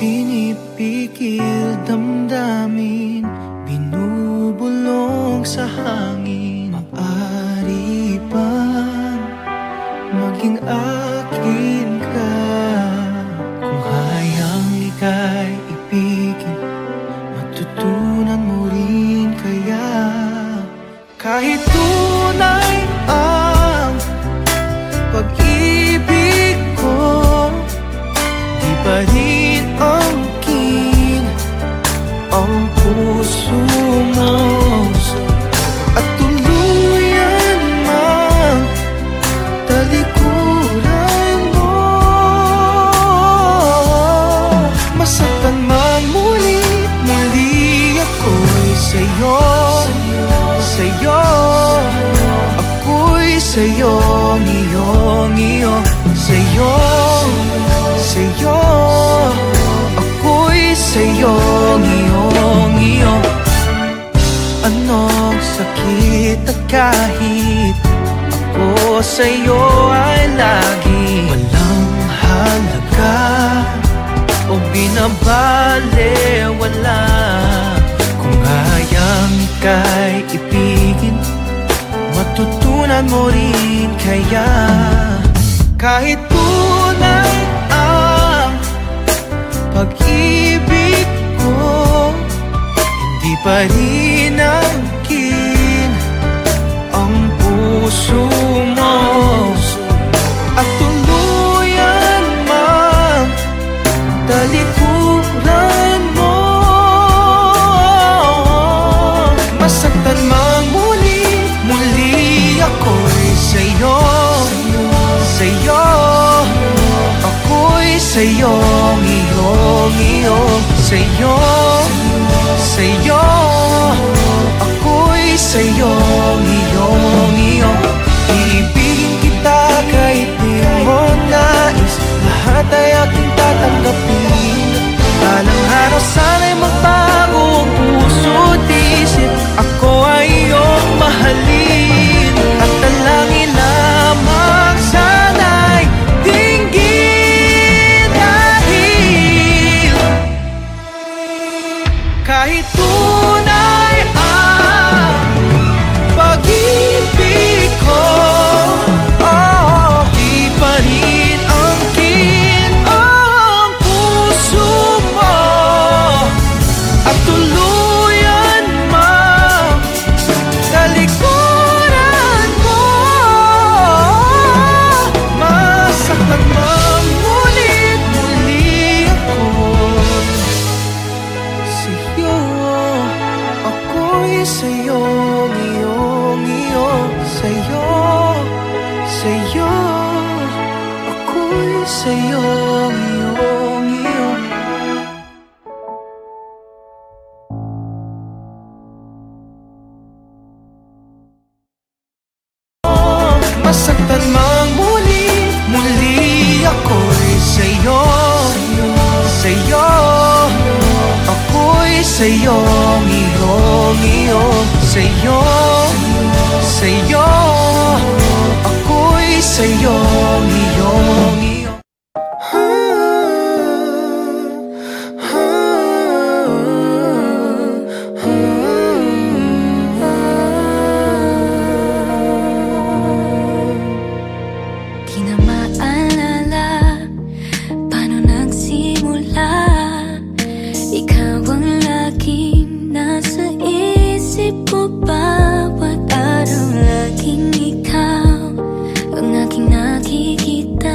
Pinipigil damdamin, binubulong sa hangin. Maaari bang maging akin ka? Kung hayang ika'y ibigin, matutunan mo rin kaya. Kahit tunay ang pag-ibig ko, di pa rin angkin ang puso mo. At tuluyan mang talikuran mo, masaktan mang muli ako'y sa'yo, sa'yo. Ako'y sa'yo, iyo, sa'yo, sa'yo. Ako'y sa'yo, iyo. Anong sakit at kahit ako sa'yo ay lagi walang halaga o binabaliwala. Kung hayang ika'y ibigin, matutunan mo rin kaya. Kahit tunay ang pag-ibig ko, hindi pa rin angkin ang puso mo. At tuluyan mang talikuran mo, masaktan mang muli ako'y sa'yo, sa'yo. Ako'y sa'yo, iyo, sa'yo, sa'yo. Ako'y sa'yo, iyo. Iibigin kita kahit di mo nais, lahat ay aking tatanggapin. Balang araw sana'y magbago ang puso't isip, ako ay iyong mahalin. At dalangin lamang sana'y dinggin, dahil kahit tunay ang pag-ibig ko, di pa rin angkin ang puso mo. At tuluyan mang talikuran mo, masaktan mang muli ako sa'yo. Ako'y sa'yo, iyo, sa'yo, sa'yo. Ako'y sa'yo, iyo. Masaktan mang muli ako'y sa'yo, sa'yo. Ako'y sa'yo, iyo, sa'yo, sa'yo. Ako'y sa'yo, iyo. Bawat araw laging ikaw ang aking nakikita.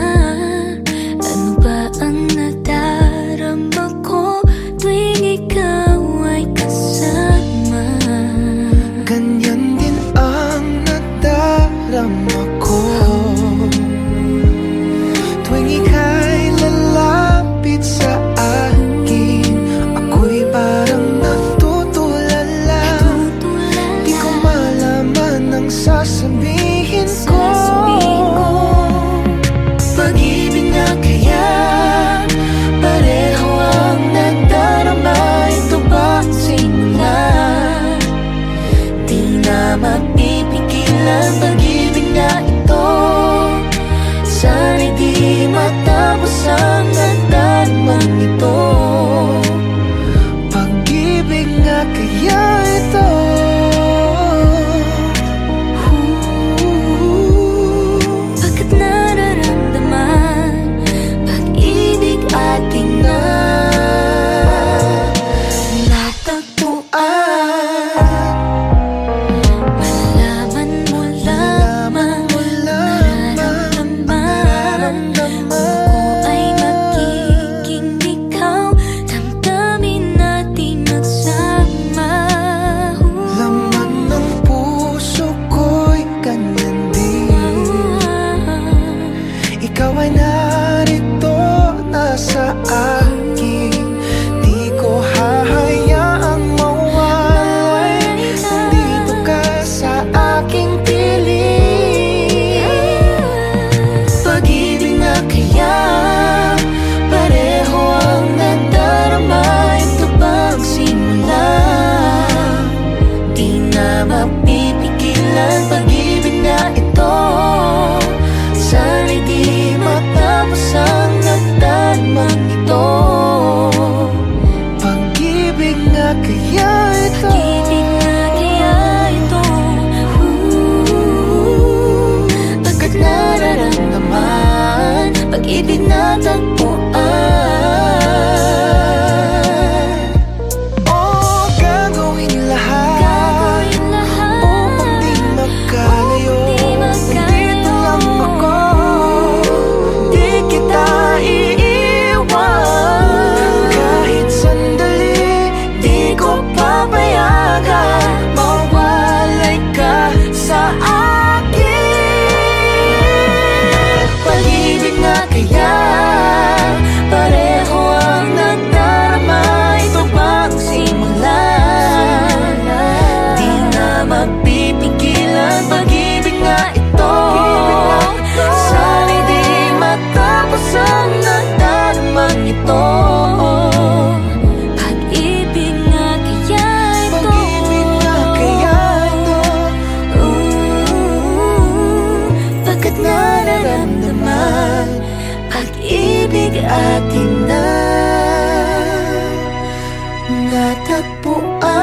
matatagpuan.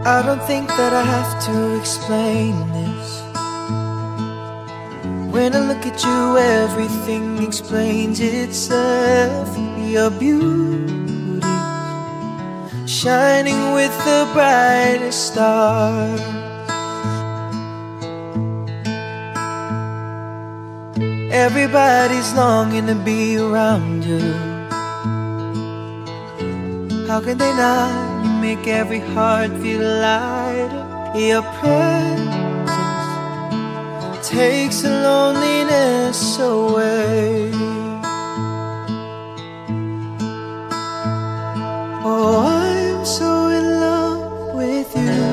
I don't think that I have to explain this. When I look at you, everything explains itself. Your beauty shining with the brightest stars. Everybody's longing to be around you. How can they not? You make every heart feel lighter. Your presence takes the loneliness away. Oh, I'm so in love with you.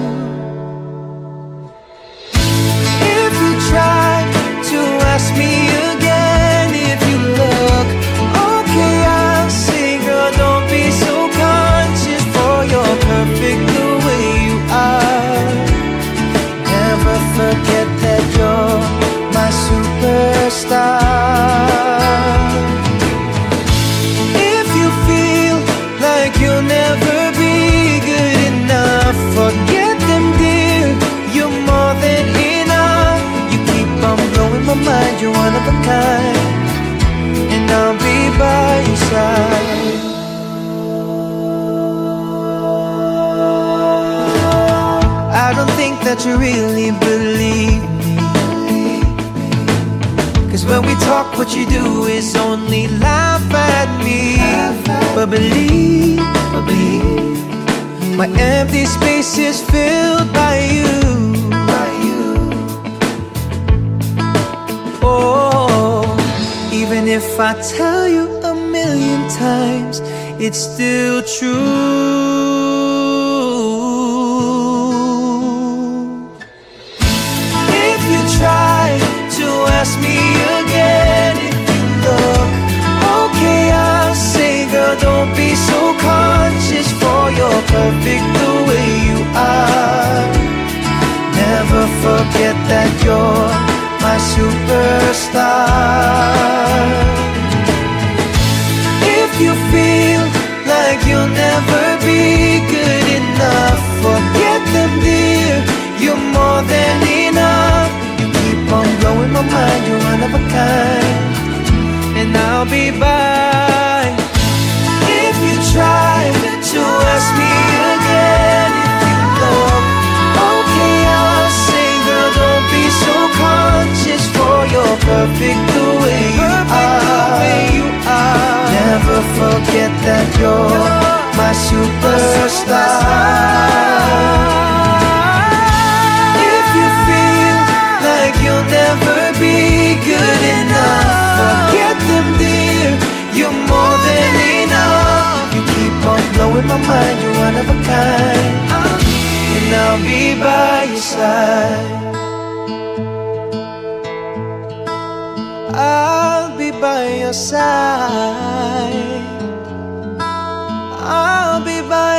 If you try to ask me again, if you look okay, I'll say, girl, don't be so conscious, for you're perfect the way you are. Never forget that you're my superstar. If you feel like you'll never be good enough, forget them, dear, you're more than enough. You keep on blowing my mind, you're one of a kind, and I'll be by your side. I don't think that you really believe me, 'cause when we talk, what you do is only laugh at me. But believe, my empty space is filled by you. Oh, even if I tell you a million times, it's still true. If you try to ask me again, if you look okay, I'll say, girl, don't be so conscious, for you're perfect the way you are. Never forget that you're my superstar. If you feel like you'll never be good enough, forget them, dear, you're more than enough. You keep on blowing my mind, you're one of a kind, and I'll be by. If you try to ask me again, if you look okay, I'll say, girl, don't be so conscious, for you're perfect the way you are. Never forget that you're my superstar. If you feel like you'll never be good enough, forget them, dear, you're more than enough. You keep on blowing my mind, you're one of a kind, and I'll be by your side. I'll be by your side. I'll be by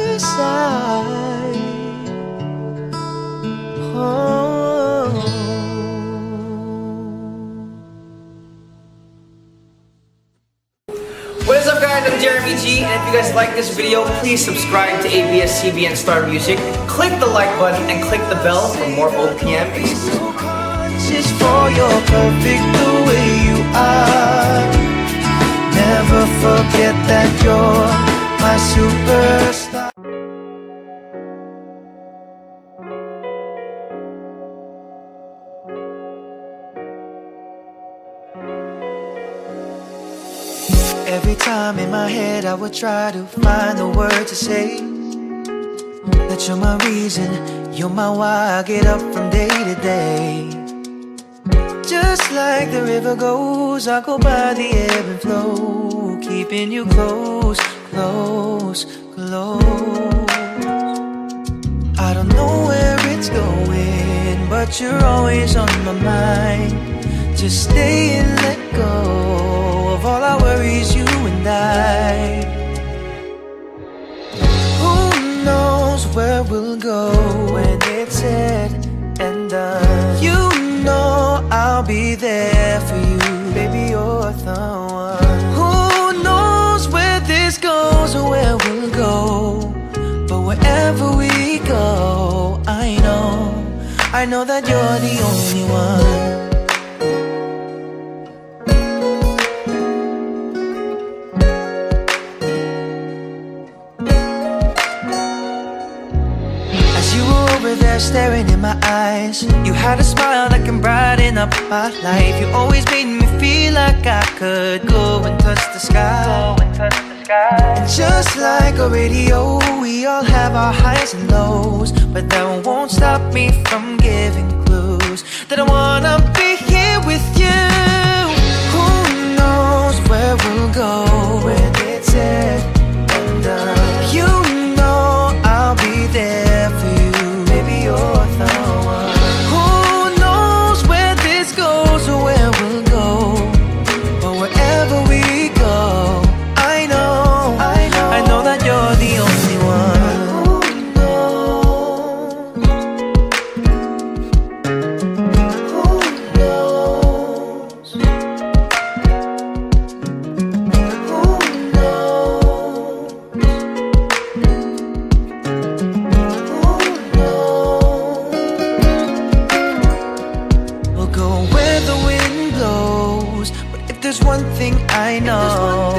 your side. Oh. What is up, guys? I'm Jeremy G, and if you guys like this video, please subscribe to ABS-CBN Star Music, click the like button, and click the bell for more OPM exclusive. Just for you're perfect the way you are. Never forget that you're my superstar. Every time in my head I would try to find the word to say, that you're my reason, you're my why I get up from day to day. Just like the river goes, I go by the ebb and flow, keeping you close, close, close. I don't know where it's going, but you're always on my mind. Just stay and let go of all our worries, you and I. Who knows where we'll go when it's said and done? You know I'll be there for you, baby, you're the one. Who knows where this goes or where we'll go, but wherever we go, I know that you're the only one. Staring in my eyes, you had a smile that can brighten up my life. You always made me feel like I could go and touch the sky. And just like a radio, we all have our highs and lows, but that won't stop me from giving clues that I wanna be here with you. Who knows where we'll go when it's said and done? You know I'll be there for you, you're the one. Who knows where this goes or where we'll go, but wherever we go, I know that you're the only one. Who knows? Who knows? Who knows? There's one thing I know,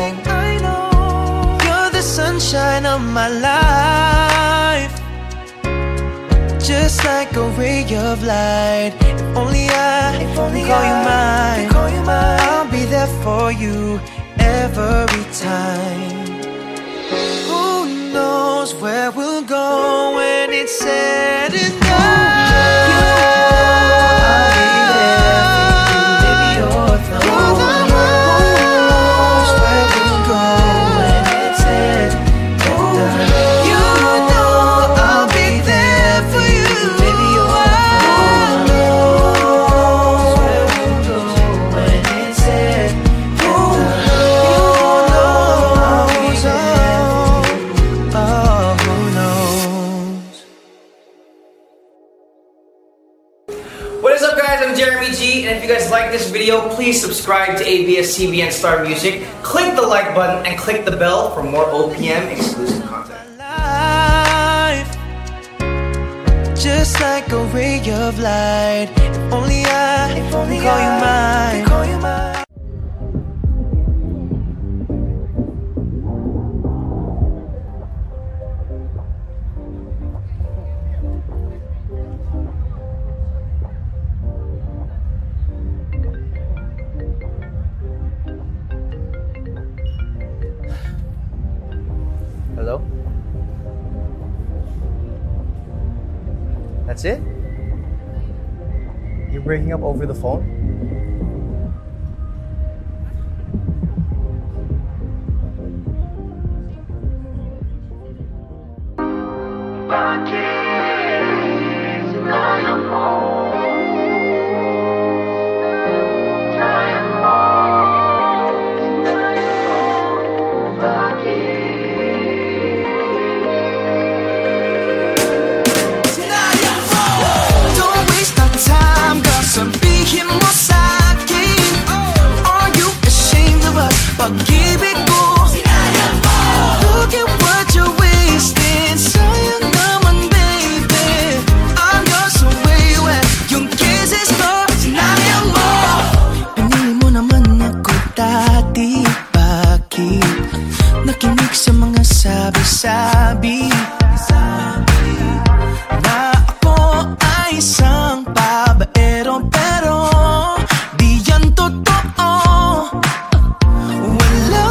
you're the sunshine of my life. Just like a ray of light, if only I call you mine, I'll be there for you every time. Who knows where we'll go when it's said and done? What is up, guys? I'm Jeremy G, and if you guys like this video, please subscribe to ABS-CBN Star Music, click the like button, and click the bell for more OPM exclusive content. Just like a ray of light, if only I call you mine. Hello? That's it? You're breaking up over the phone? Nakinig sa mga sabi-sabi na ako ay isang babaero, pero di yan totoo. Wala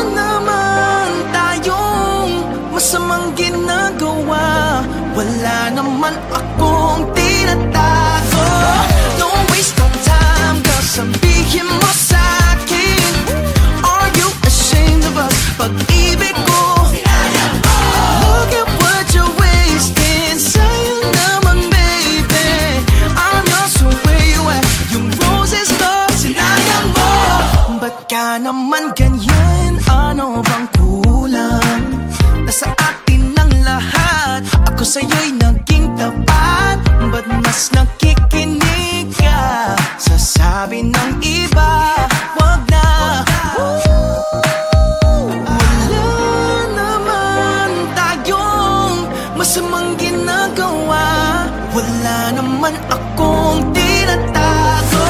naman tayong masamang ginagawa. wala naman akong tinatago. Don't waste no time, girl, sabihin mo sa'kin. Are you ashamed of us? Pag-ibig ko, look at what you're wasting. Sayang naman, baby, I'm yours, so where you at? Yung roses ko, sinayang mo. Ba't ka naman ganyan? Ano bang kulang? Nasa atin ng lahat, ako sa'yo'y naging tapat. Ba't mas nakikinig ka sa sabi ng iba? Wag na. Wala naman tayong masamang ginagawa. Wala naman akong tinatago.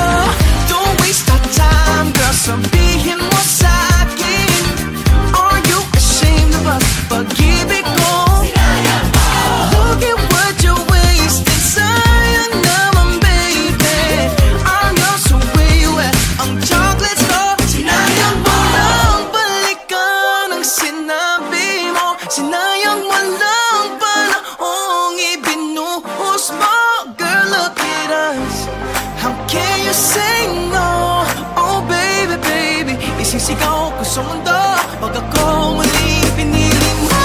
Don't waste our time, girl, sabihin mo sa'kin. Are you ashamed of us? Pag-ibig ko, look at what you're wasting. Sayang naman, baby, I'm yours, so where you at? Ang chocolates ko, sinayang mo lang. Balikan ang sinabi mo. Sinayang mo lang panahong ibinuhos mo. Girl, look at us. How can you say no? Oh baby, baby, isisigaw ko sa mundo pag ako muli pinili mo.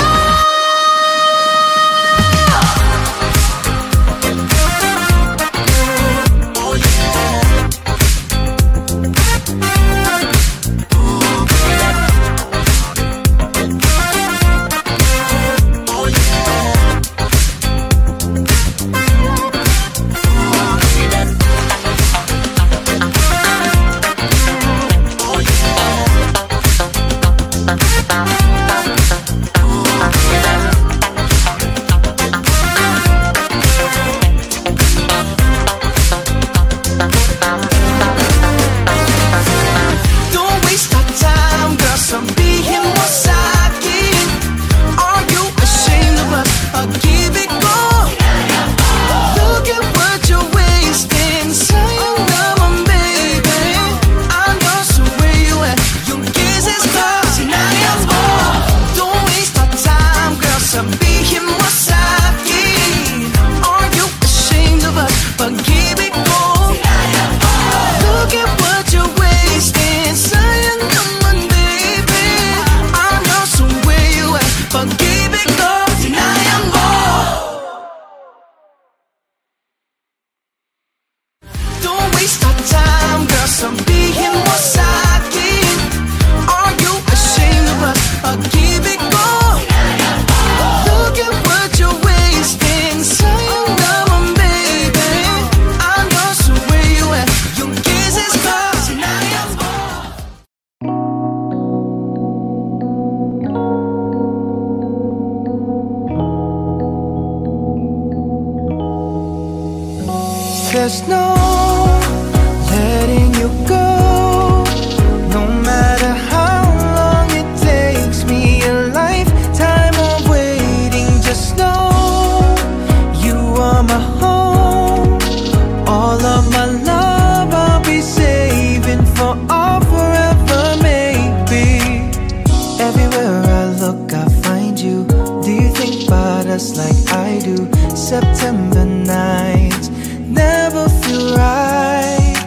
Don't waste our time, girl, sabihin mo sa'kin. Are you ashamed of us? Pag-ibig ko, look at what you're wasting. Sayang naman, baby, I'm yours, so where you at? Yung kisses ko, sinayang mo. Don't waste our time, girl, sabihin mo sa'kin. Are you ashamed of us? Pag-ibig ko, look at what you're wasting. Sayang naman, baby, I'm yours, so where you at? Pag-ibig ko, sinayang mo. Don't waste our time, girl, sabihin mo sa'kin. Are you ashamed of us? Pag-ibig ko, look at what you're wasting. Sayang naman, baby, I'm yours, so where you at? Yung kisses ko, sinayang mo. There's no letting you go. No matter how long it takes me, a lifetime of waiting. Just know you are my home. All of my love I'll be saving for all forever, maybe. Everywhere I look I find you. Do you think about us like I do? September nights never feel right.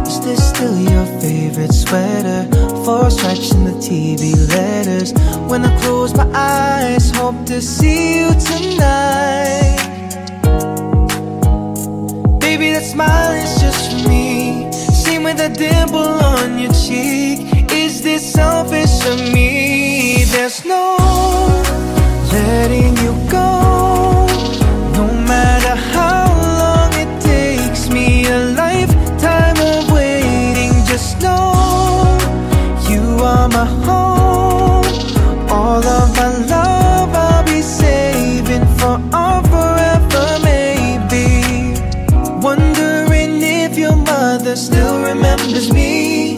Is this still your favorite sweater? 4 stripes in the TV letters. When I close my eyes, hope to see you tonight. Baby, that smile is just for me. Same with the dimple on your cheek. Is this selfish of me? There's no letting you go. No matter how long it takes me, a lifetime of waiting. Just know you are my home. All of my love I'll be saving for all forever, maybe. Wondering if your mother still remembers me.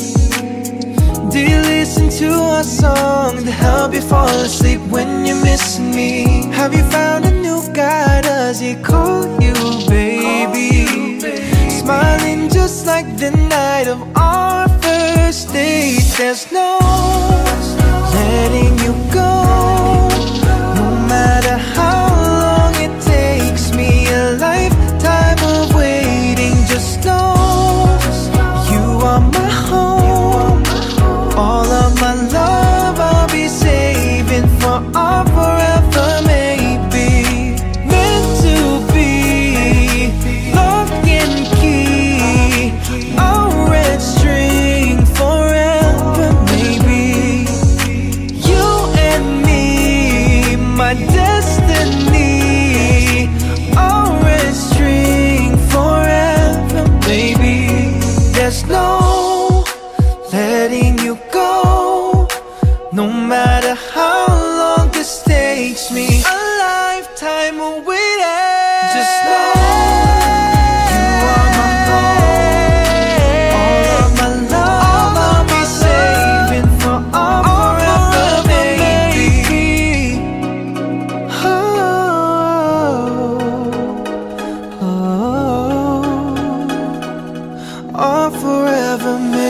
Do you listen to our song to help you fall asleep when you're missing me? Have you found a new guy? Does he call you baby? Smiling just like the night of our first date. There's no letting you go. No matter how long it takes just know, letting you go, no matter how long this takes me, a lifetime of waiting. Just know you are my home, all of my love I'll be saving for all forever, baby. Oh, all forever, maybe.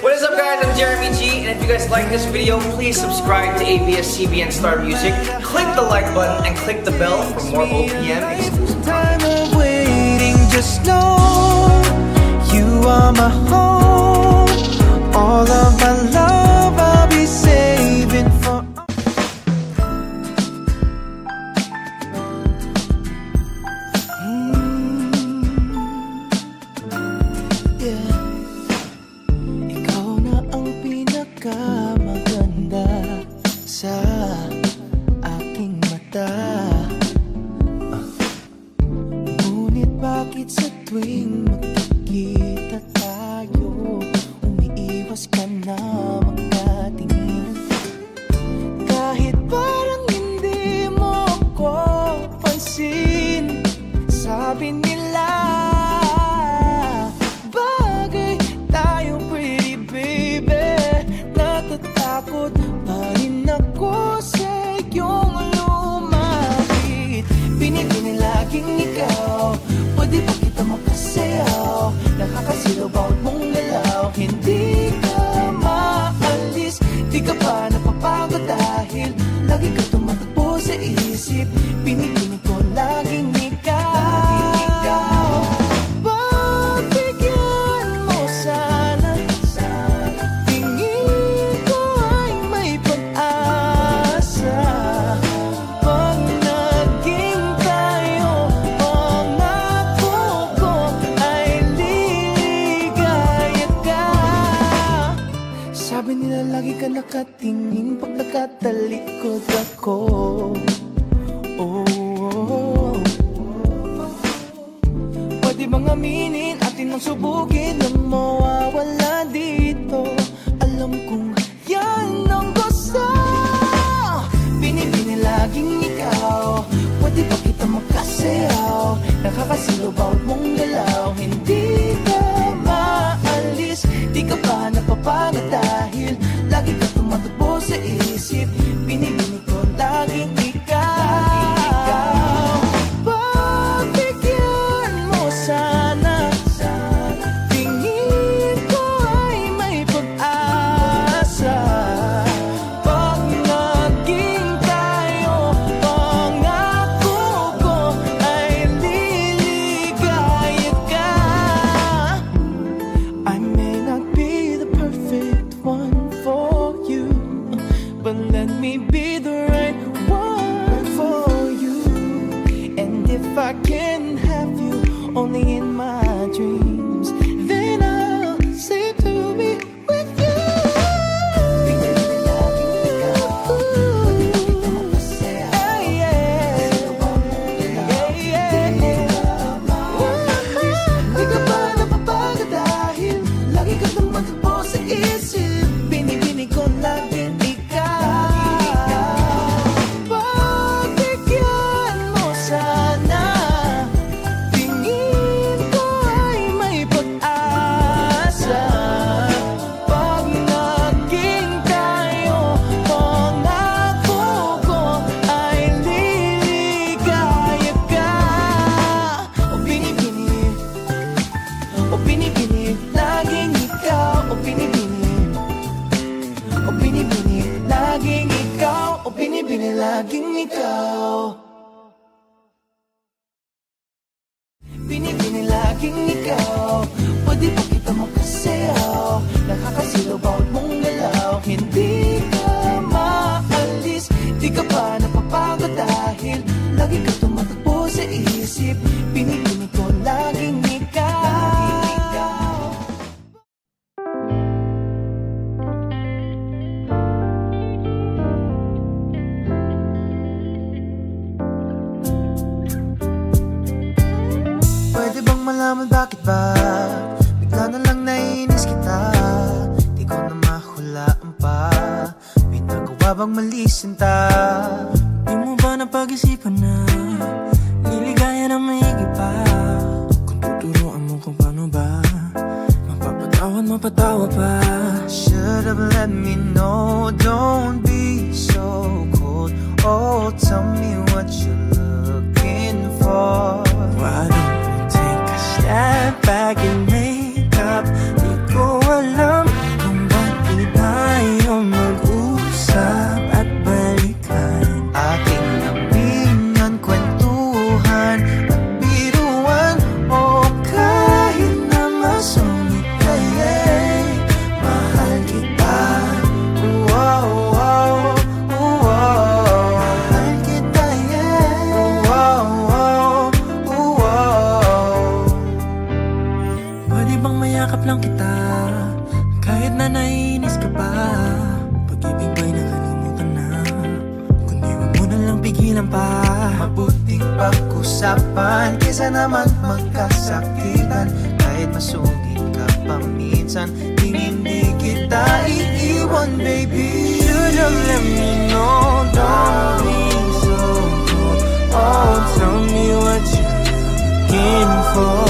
What is up, guys? I'm Jeremy G, and if you guys like this video, please subscribe to ABS-CBN Star Music, click the like button, and click the bell for more OPM exclusive Time of waiting, just know you are my home, all of my love I'll be saving for. Maganda sa aking mata, ngunit bakit sa tuwing magkikita tayo, umiiwas ka na magkatingin? Kahit parang hindi mo ako pansin, sabi nila bagay tayo, pretty baby. Natatakot pa rin ako sa iyong lumapit. Binibini laging ikaw, pwede ba kita makasayaw? Nakakasilaw bawat mong galaw, hindi ka maalis. Di ka ba napapagod dahil lagi ka tumatakbo sa isip? Binibini ko laging ikaw. Pagbigyan mo sana, tingin ko ay may pag-asa. Pag naging tayo, pangako ko ay liligaya ka. Sabi nila lagi ka nakatingin pag nakatalikod ako. Oh, pwede bang aminin, atin ang subukin na mawawala dito? Alam kong yan ang gusto. Binibini laging ikaw, pwede ba kita makasayaw? Nakakasilaw bawat mong galaw, hindi ka maalis. Di ka ba napapagod dahil lagi ka tumatakbo sa isip? Binibini ko laging ikaw. Pagbigyan mo sana, tingin ko ay may pag-asa. Pag naging tayo, pangako ko ay liligaya ka. I may not be the perfect one for you, but let me be the right one for you. And if I can have you only in my dreams, then I'll say to be with you. Binibini laging ikaw, pwede ba kita makasayaw? Hindi ka maalis. Di ka ba napapagod dahil lagi ka tumatakbo sa isip? Binibini ko laging ikaw. Pagbigyan mo sana, tingin ko ay may pag-asa. Pag naging tayo, pangako ko ay liligaya ka. O binibini, laging ikaw. O binibini, laging ikaw. O binibini, laging ikaw. Binibini laging ikaw, pwede ba kita makasayaw? Nakakasilaw bawat mong galaw, hindi ka maalis. Di ka ba napapagod dahil lagi ka tumatakbo sa isip? Binibini ko laging ikaw. asawa pa. Should've let me know, don't be so cold. Oh, tell me what you're looking for. Why don't we take a step back and make up? Di ko alam kung ba't di tayo mag-usap at balikan. Ating lambingan, kwentuhan at biruan. Oh, kahit na masungit kaya'y mahal kita. Wow, wow, wow. Mahal kita, yeah. Wow, wow, wow. Pwede bang mayakap lang kita kahit na naiinis ka pa? Pag-ibig ba'y nakalimutan na? Kundi huwag mo na lang pigilan pa. Mabuting pag-usapan kaysa naman magkasakitan. Kahit masungit ka pa minsan, hindi kita iiwan, baby. Should've let me know, don't be so cold. Oh, tell me what you're looking for.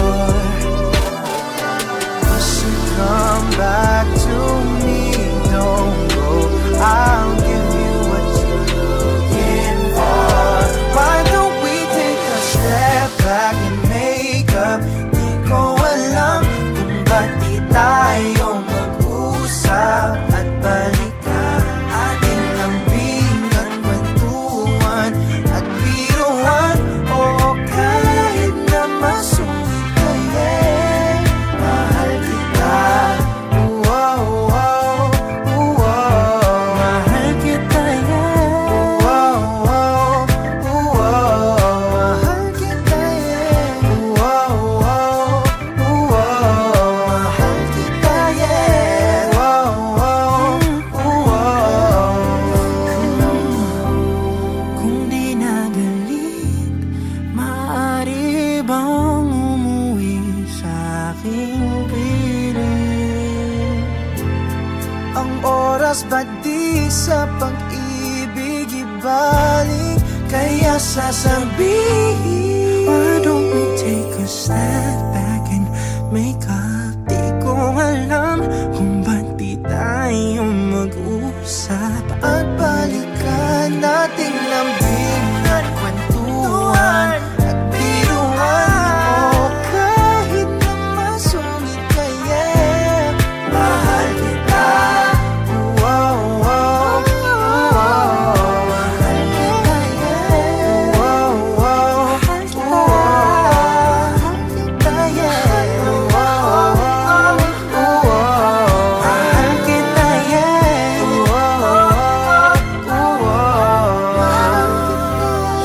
You should come back to me, don't go. I'll give you what you're looking for. Why don't we take a step back and make up? Di ko alam kung ba't di tayo mag-usap at balikan. Ating lambingan, kwentuhan at biruan. Oh, kahit na masungit kaya'y mahal kita. Wow, wow, wow. Mahal kita, yeah. Wow, wow, wow. Mahal kita, yeah. Wow, wow, wow. Mahal kita, yeah. Wow, wow, wow. Kung di nagalit, maaari bang umuwi sa aking piling? Ang oras ba di sa pag-ibig ibalik? Kaya sasabihin, why don't we take a step back and make up? Di ko alam kung ba't di tayo mag-usap at balikan. Nating lambingan, kwentuhan at biruan. Oh, kahit na masungit kaya'y mahal kita. Wow, wow, wow. Mahal kita, yeah. Wow, wow, wow. Mahal kita, yeah. Wow, wow, wow. Mahal kita, yeah. Wow, wow.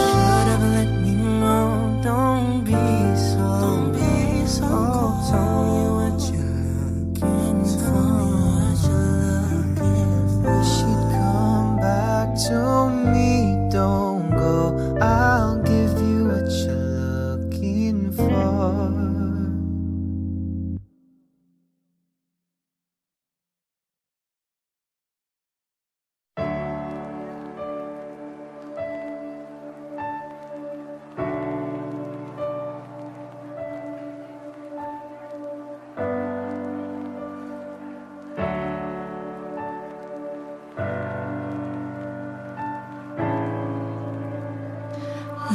Should've let me know, don't be so cold. Tell me what you're looking for. You should come back to me, don't go. I'll give you what you're looking for.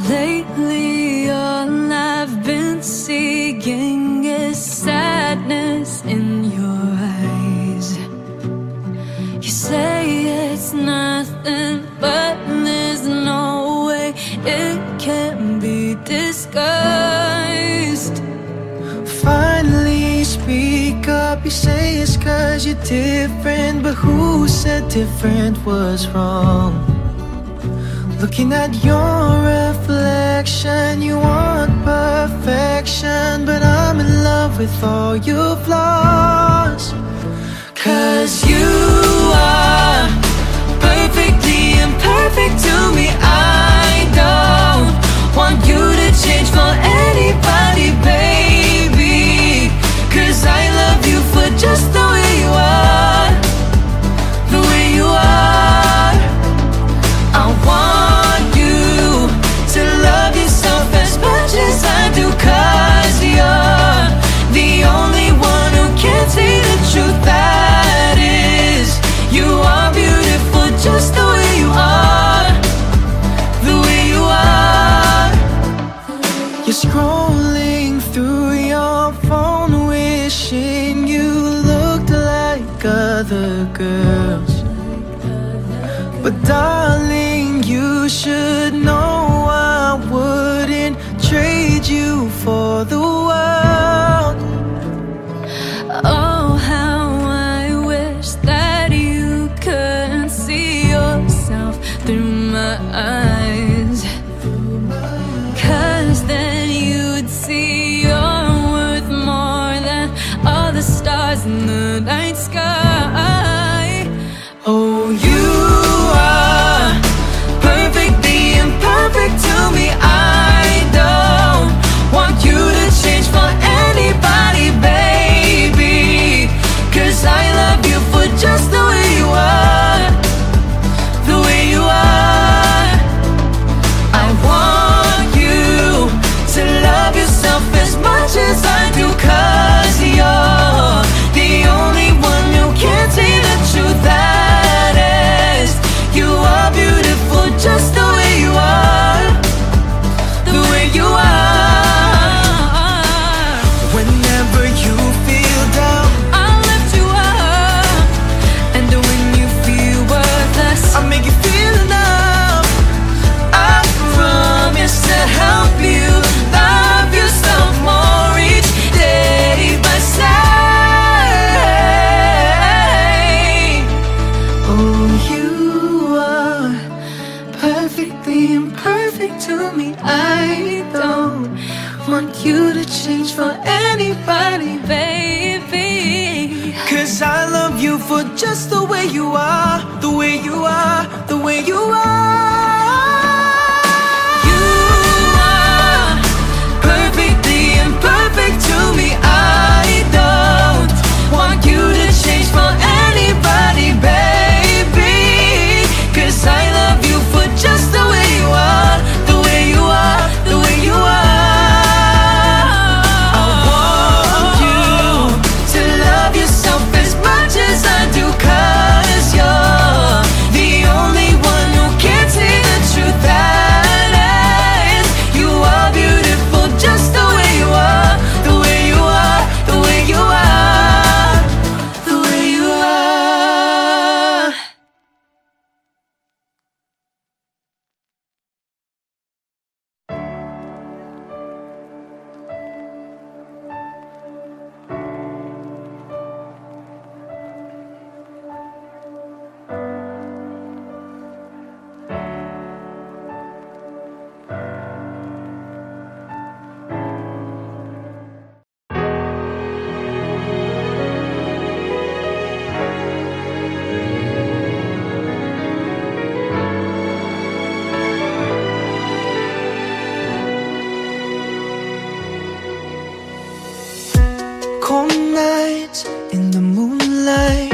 Lately, all I've been seeing is sadness in your eyes. You say it's nothing, but there's no way it can be disguised. Finally speak up, you say it's 'cause you're different. But who said different was wrong? Looking at your reflection, you want perfection, but I'm in love with all your flaws. 'Cause you are perfectly imperfect to me. I don't want you to change for anybody, baby. 'Cause I love you for just the way you are, the way you are. I want you to love yourself as much as I do, 'cause you're the only one who can see the truth Scrolling through your phone, wishing you looked like other girls. But darling, you should know I wouldn't trade you for the world. Oh, how I wish that you could see yourself through my eyes, 'cause then you'd see you're worth more than all the stars in the night sky. Oh, you are perfectly imperfect to me. I don't want you to change for anybody, baby, 'cause I love you for just the way you are, the way you are. I want you to love yourself as much as I do, 'cause you're the only one who can see the truth. That is, you are beautiful just the way you are, the way you are. Whenever you feel down, I'll lift you up, and when you feel worthless, I'll make you feel enough. I promise to help you love yourself more each day by saying, oh, you are perfectly imperfect to me. I don't want you to change for anybody, baby, 'cause I love you for just the way you are, the way you are, the way you are. You are perfectly imperfect to me. I don't want you to change for anybody, baby, 'cause I love you for just the way you are, the way you are, the way you are. I want you to love yourself as much as I do, 'cause you're the only one who can see the truth. That is, you are beautiful just the way you are, the way you are, the way you are, the way you are. Cold nights in the moonlight,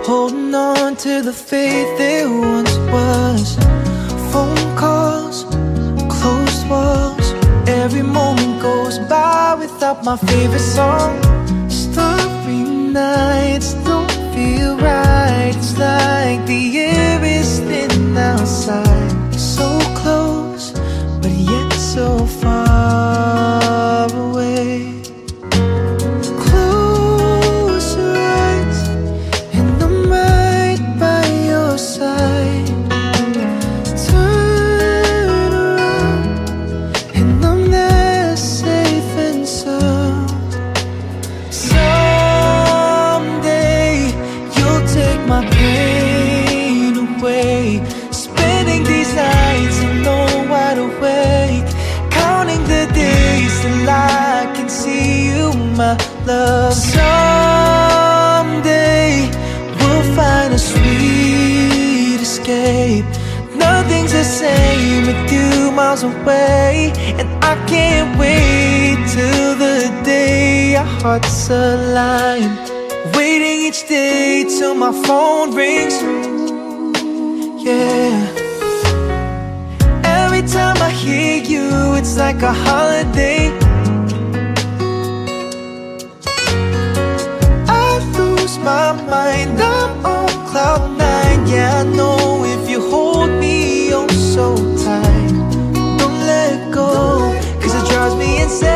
holding on to the faith there once was. Phone calls, closed walls, every moment goes by without my favorite song. Starry nights don't feel right. It's like the air is thin outside, so close but yet so far away. Close your eyes and I'm right by your side. Turn around and I'm there safe and sound. Someday you'll take my pain away. Spending these nights alone, wide awake, counting the days till I can see you, my love. Someday we'll find a sweet escape. Nothing's the same with you miles away, and I can't wait till the day our hearts align. Waiting each day till my phone rings. Yeah. Every time I hear you, it's like a holiday. I lose my mind, I'm on cloud nine. Yeah, I know if you hold me oh so tight, don't let go, 'cause it drives me insane.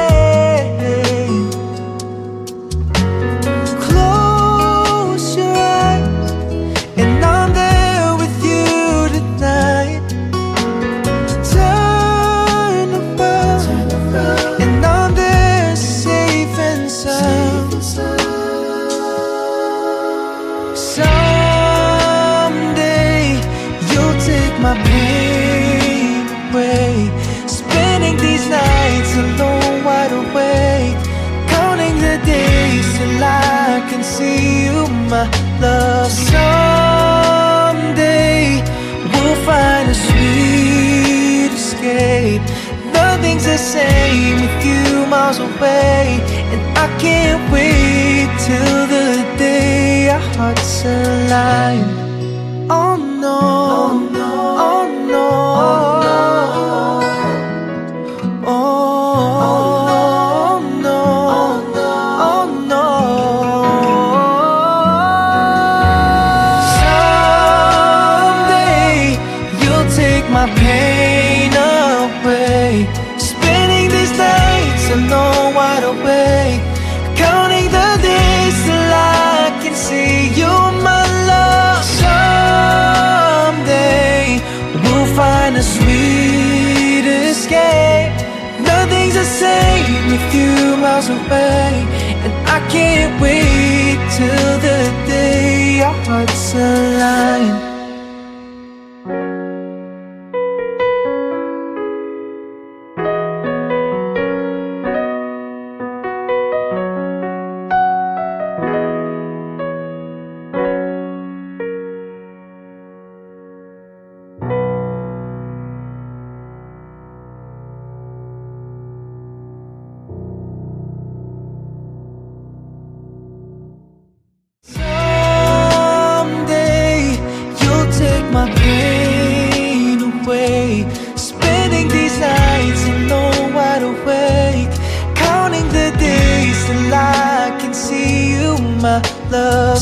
my pain away. Spending these nights alone, wide awake, counting the days till I can see you, my love. Someday we'll find a sweet escape. Nothing's the same with you miles away, and I can't wait till the day our hearts align. Oh no, oh no, oh no, oh no, oh no. Someday you'll take my pain away. Spending these nights alone, wide awake, counting the days till I can see you, my love. Someday we'll find a sweet escape. Nothing's the same with you miles away, and I can't wait till the day our hearts align. My pain away. Spending these nights alone, wide awake, counting the days till I can see you, my love.